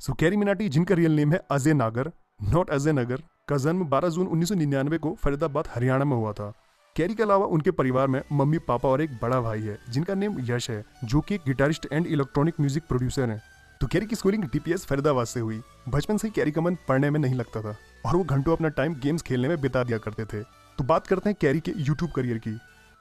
सो carry Minati, जिनका real name है अजय नागर, नॉट अजय नगर, का जन्म 12 जून 1999 को फरीदाबाद हरियाणा में हुआ था। कैरी के अलावा उनके परिवार में मम्मी पापा और एक बड़ा भाई है जिनका नेम यश है, जो कि एक guitarist and electronic music producer है। तो कैरी की स्कूलिंग डीपीएस फरीदाबाद से हुई। बचपन से ही कैरी का मन पढ़ने में नहीं लगता था और वो घंटों अपना टाइम गेम्स खेलने में बिता दिया करते थे। तो बात करते हैं कैरी के यूट्यूब करियर की।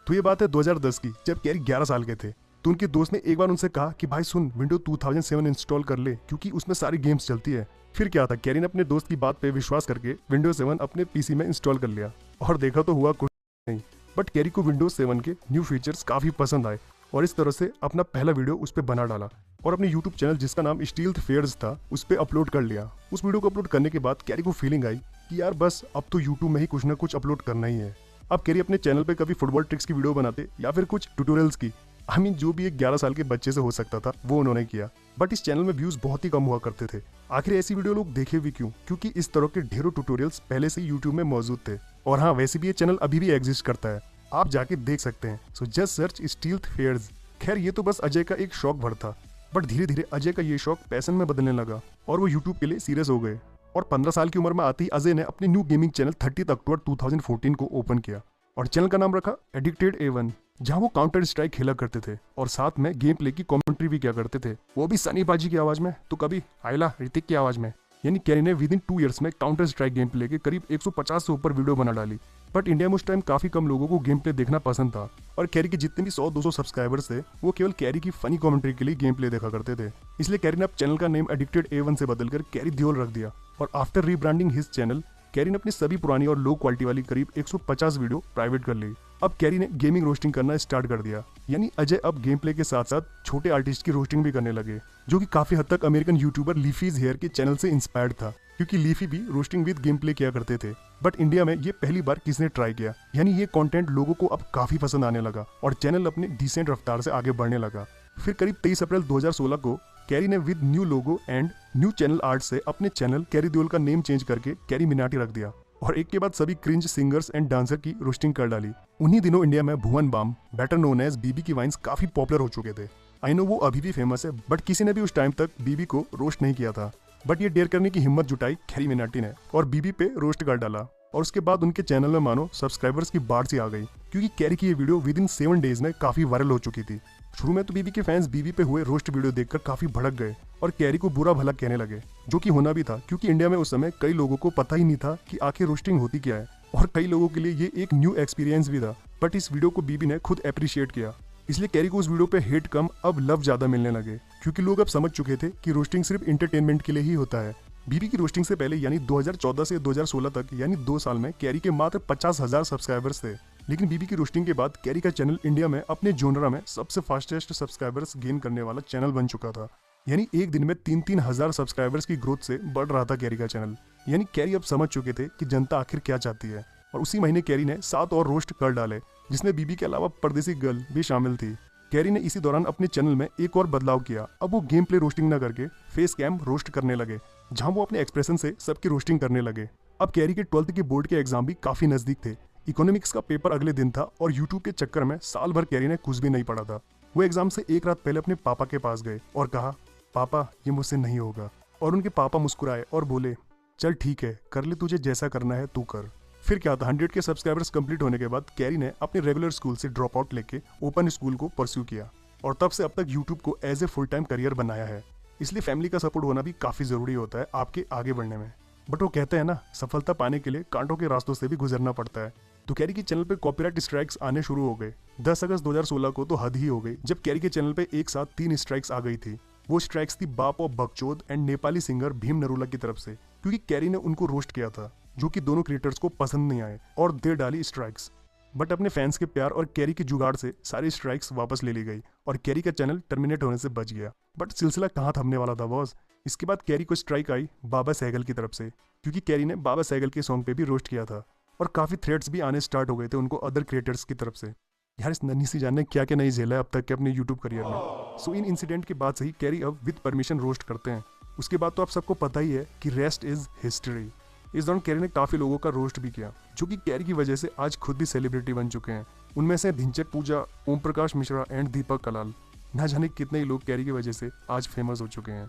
तो ये बात है 2010 की, जब कैरी 11 साल के थे। तो उनके दोस्त ने एक बार उनसे कहा कि भाई सुन, विंडो 2007 इंस्टॉल कर ले क्योंकि उसमें सारी गेम्स चलती है। फिर क्या था, कैरी ने अपने दोस्त की बात पे विश्वास करके विंडोज 7 अपने पीसी में इंस्टॉल कर लिया और देखा तो हुआ कुछ नहीं। बट कैरी को विंडोज 7 के न्यू फीचर्स काफी पसंद आए और इस तरह से अपना पहला वीडियो उस पर बना डाला और अपने यूट्यूब चैनल, जिसका नाम स्टील्थ फेयर्स था, उस पर अपलोड कर लिया। उस वीडियो को अपलोड करने के बाद कैरी को फीलिंग आई कि यार बस अब तो यूट्यूब में ही कुछ ना कुछ अपलोड करना ही है। अब कैरी अपने चैनल पे कभी फुटबॉल ट्रिक्स की वीडियो बनाते या फिर कुछ ट्यूटोरियल्स की, जो भी एक 11 साल के बच्चे से हो सकता था वो उन्होंने किया। बट इस चैनल में व्यूज बहुत ही कम हुआ करते थे। आखिर ऐसी वीडियो लोग देखे भी क्यों? क्योंकि इस तरह के ढेरों ट्यूटोरियल्स पहले से यूट्यूब में मौजूद थे। और हाँ, वैसे भी ये चैनल अभी भी एग्जिस्ट करता है, आप जाके देख सकते हैं। So just search stealth fares. खैर, ये तो बस अजय का एक शौक भर था, बट धीरे धीरे अजय का ये शौक पैशन में बदलने लगा और वो यूट्यूब के लिए सीरियस हो गए। और 15 साल की उम्र में आते ही अजय ने अपने न्यू गेमिंग चैनल 30 अक्टूबर 2014 को ओपन किया और चैनल का नाम रखा एडिक्टेड A1, जहां वो काउंटर स्ट्राइक खेला करते थे और साथ में गेम प्ले की कमेंट्री भी किया करते थे, वो भी सनी पाजी की आवाज में, तो कभी आयला ऋतिक की आवाज में। यानी कैरी ने विद इन 2 ईयर्स में काउंटर स्ट्राइक गेम प्ले के करीब 150 से ऊपर वीडियो बना डाली। बट इंडिया में उस टाइम काफी कम लोगों को गेम प्ले देखना पसंद था और कैरी के जितने भी 100-200 सब्सक्राइबर्स थे वो केवल कैरी की फनी कमेंट्री के लिए गेम प्ले देखा करते थे। इसलिए कैरी ने अब चैनल का नेम एडिक्टेड A1 से बदलकर कैरी दियोल रख दिया और after rebranding his channel, carry ने अपनी सभी पुरानी और लो क्वालिटी वाली करीब 150 वीडियो प्राइवेट कर ली। अब कैरी ने गेमिंग रोस्टिंग करना स्टार्ट कर दिया। यानी अजय अब गेम प्ले के साथ साथ छोटे आर्टिस्ट की रोस्टिंग भी करने लगे, जो कि काफी हद तक अमेरिकन यूट्यूबर लीफीज हेयर के चैनल से इंस्पायर्ड था, क्योंकि लीफी भी रोस्टिंग विद गेम प्ले किया करते थे। बट इंडिया में ये पहली बार किसी ने ट्राई किया। यानी ये कंटेंट लोगों को अब काफी पसंद आने लगा और चैनल अपने डिसेंट रफ्तार से आगे बढ़ने लगा। फिर करीब 23 अप्रैल 2016 को कैरी ने with new logo and new channel art से अपने चैनल कैरी दियोल का नेम चेंज करके कैरी मिनाटी रख दिया और एक के बाद सभी क्रिंज सिंगर्स एंड डांसर की रोस्टिंग कर डाली। उन्हीं दिनों इंडिया में भुवन बाम, बेटर नोन एज बीबी की वाइन्स काफी पॉपुलर हो चुके थे। आई नो वो अभी भी फेमस है, बट किसी ने भी उस टाइम तक बीबी को रोस्ट नहीं किया था। बट ये डेयर करने की हिम्मत जुटाई कैरी मिनाटी ने और बीबी पे रोस्ट कर डाला और उसके बाद उनके चैनल में मानो सब्सक्राइबर्स की बाढ़ सी आ गई, क्योंकि कैरी की ये वीडियो विद इन 7 डेज में काफी वायरल हो चुकी थी। शुरू में तो बीबी के फैंस बीबी पे हुए रोस्ट वीडियो देखकर काफी भड़क गए और कैरी को बुरा भला कहने लगे, जो कि होना भी था, क्योंकि इंडिया में उस समय कई लोगों को पता ही नहीं था कि आखिर रोस्टिंग होती क्या है और कई लोगों के लिए ये एक न्यू एक्सपीरियंस भी था। बट इस वीडियो को बीबी ने खुद अप्रिशिएट किया, इसलिए कैरी को उस वीडियो पे हेट कम अब लव ज्यादा मिलने लगे, क्योंकि लोग अब समझ चुके थे कि रोस्टिंग सिर्फ एंटरटेनमेंट के लिए ही होता है। बीबी की रोस्टिंग से पहले यानी 2014 से 2016 तक यानी 2 साल में कैरी के मात्र 50,000 सब्सक्राइबर्स थे। लेकिन बीबी की रोस्टिंग के बाद कैरी का चैनल इंडिया में अपने जोनरा में सबसे फास्टेस्ट सब्सक्राइबर्स गेन करने वाला चैनल बन चुका था। यानी एक दिन में 3-3 हजार सब्सक्राइबर्स की ग्रोथ से बढ़ रहा था कैरी का चैनल। यानी कैरी अब समझ चुके थे कि जनता आखिर क्या चाहती है और उसी महीने कैरी ने 7 और रोस्ट कर डाले, जिसमें बीबी के अलावा परदेसी गर्ल भी शामिल थी। कैरी ने इसी दौरान अपने चैनल में एक और बदलाव किया। अब वो गेम प्ले रोस्टिंग न करके फेस कैम रोस्ट करने लगे, जहां वो अपने एक्सप्रेशन से सबकी रोस्टिंग करने लगे। अब कैरी के 12th के बोर्ड के एग्जाम भी काफी नजदीक थे। इकोनॉमिक्स का पेपर अगले दिन था और यूट्यूब के चक्कर में साल भर कैरी ने कुछ भी नहीं पढ़ा था। वो एग्जाम से एक रात पहले अपने पापा के पास गए और कहा, पापा ये मुझसे नहीं होगा। और उनके पापा मुस्कुराए और बोले, चल ठीक है, कर ले, तुझे जैसा करना है तू कर। फिर क्या था, 100 के सब्सक्राइबर्स कंप्लीट होने के बाद कैरी ने अपने रेगुलर स्कूल से ड्रॉप आउट लेके ओपन स्कूल को परस्यू किया और तब से अब तक यूट्यूब को as a full time career बनाया है। इसलिए फैमिली का सपोर्ट होना भी काफी जरूरी होता है आपके आगे बढ़ने में। बट वो कहते हैं ना, सफलता पाने के लिए कांटों के रास्तों से भी गुजरना पड़ता है। तो कैरी के चैनल पे कॉपीराइट स्ट्राइक्स आने शुरू हो गए। 10 अगस्त 2016 को तो हद ही हो गई, जब कैरी के चैनल पे एक साथ 3 स्ट्राइक्स आ गई थी। वो स्ट्राइक्स थी Baap of Bakchod and Nepali singer Bhim Narula की तरफ से, क्योंकि कैरी ने उनको रोस्ट किया था, जो कि दोनों क्रिएटर्स को पसंद नहीं आए और दे डाली स्ट्राइक्स। बट अपने फैंस के प्यार और कैरी के जुगाड़ से सारी स्ट्राइक्स वापस ले ली गई और कैरी का चैनल टर्मिनेट होने से बच गया। बट सिलसिला कहाँ थमने वाला था बॉस। इसके बाद कैरी को स्ट्राइक आई बाबा सहगल की तरफ से, क्योंकि कैरी ने बाबा सहगल के सॉन्ग पे भी रोस्ट किया था और काफी थ्रेट्स भी आने स्टार्ट हो गए थे उनको अदर क्रिएटर्स की तरफ से। यार इस नन्ही सी जान ने क्या क्या नहीं झेला है अब तक के अपने यूट्यूब करियर में। सो इन इंसिडेंट के बाद से ही कैरी अब विद परमिशन रोस्ट करते हैं। उसके बाद तो आप सबको पता ही है कि रेस्ट इज हिस्ट्री। इस दौरान कैरी ने काफी लोगों का रोस्ट भी किया, जो कि कैरी की वजह से आज खुद भी सेलिब्रिटी बन चुके हैं। उनमें से धिंचक पूजा, ओम प्रकाश मिश्रा एंड दीपक कलाल, ना जाने कितने ही लोग कैरी की वजह से आज फेमस हो चुके हैं।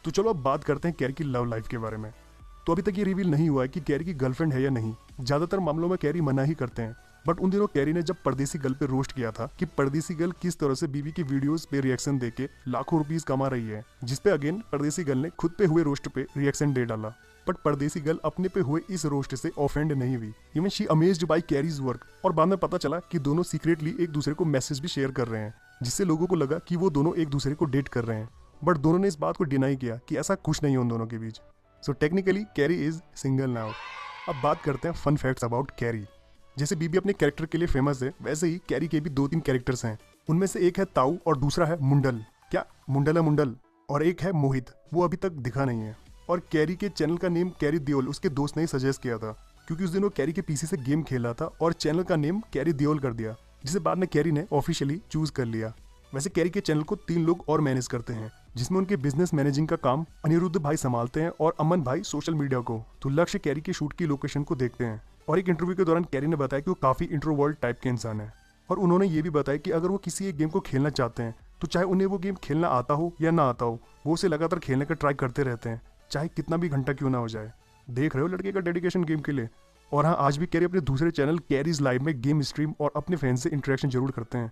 तो चलो अब बात करते हैं कैरी की लव लाइफ के बारे में। तो अभी तक ये रिवील नहीं हुआ है कि कैरी की गर्लफ्रेंड है या नहीं। ज्यादातर मामलों में कैरी मना ही करते हैं, बट उन दिनों कैरी ने जब परदेसी गर्ल पे रोस्ट किया था कि परदेसी गर्ल किस तरह से बीवी की वीडियोस पे रिएक्शन देके लाखों रुपीस कमा रही है, जिसपे अगेन परदेसी गर्ल ने खुद पे हुए रोस्ट पे रिएक्शन दे डाला। बट परदेसी गर्ल अपने पे हुए इस रोस्ट से ऑफेंड नहीं हुई। Even she amazed bye carries work. और बाद में पता चला कि दोनों सीक्रेटली एक दूसरे को मैसेज भी शेयर कर रहे हैं, जिससे लोगों को लगा कि वो दोनों एक दूसरे को डेट कर रहे हैं। बट दोनों ने इस बात को डिनाई किया कि ऐसा कुछ नहीं है उन दोनों के बीच। So technically Carry is single now. अब बात करते हैं फन फैक्ट्स अबाउट कैरी। जैसे बीबी अपने कैरेक्टर के लिए फेमस है, वैसे ही कैरी के भी 2-3 कैरेक्टर्स हैं। उनमें से एक है ताऊ और दूसरा है मुंडल। क्या मुंडल है मुंडल? और एक है मोहित, वो अभी तक दिखा नहीं है। और कैरी के चैनल का नेम कैरी देओल उसके दोस्त ने ही सजेस्ट किया था, क्योंकि उस दिन वो कैरी के पीसी से गेम खेल रहा था और चैनल का नेम कैरी देओल कर दिया, जिसे बाद में कैरी ने ऑफिशियली चूज कर लिया। वैसे कैरी के चैनल को 3 लोग और मैनेज करते हैं, जिसमें उनके बिजनेस मैनेजिंग का काम अनिरुद्ध भाई संभालते हैं और अमन भाई सोशल मीडिया को। तो लक्ष्य कैरी के शूट की लोकेशन को देखते हैं। और एक इंटरव्यू के दौरान कैरी ने बताया कि वो काफी इंट्रोवर्ट टाइप के इंसान है, और उन्होंने ये भी बताया कि अगर वो किसी एक गेम को खेलना चाहते हैं तो चाहे उन्हें वो गेम खेलना आता हो या ना आता हो, वो उसे लगातार खेलने का ट्राई करते रहते हैं, चाहे कितना भी घंटा क्यों ना हो जाए। देख रहे हो लड़के का डेडिकेशन गेम के लिए। और हाँ, आज भी कैरी अपने दूसरे चैनल कैरीज लाइव में गेम स्ट्रीम और अपने फैंस से इंटरेक्शन जरूर करते हैं।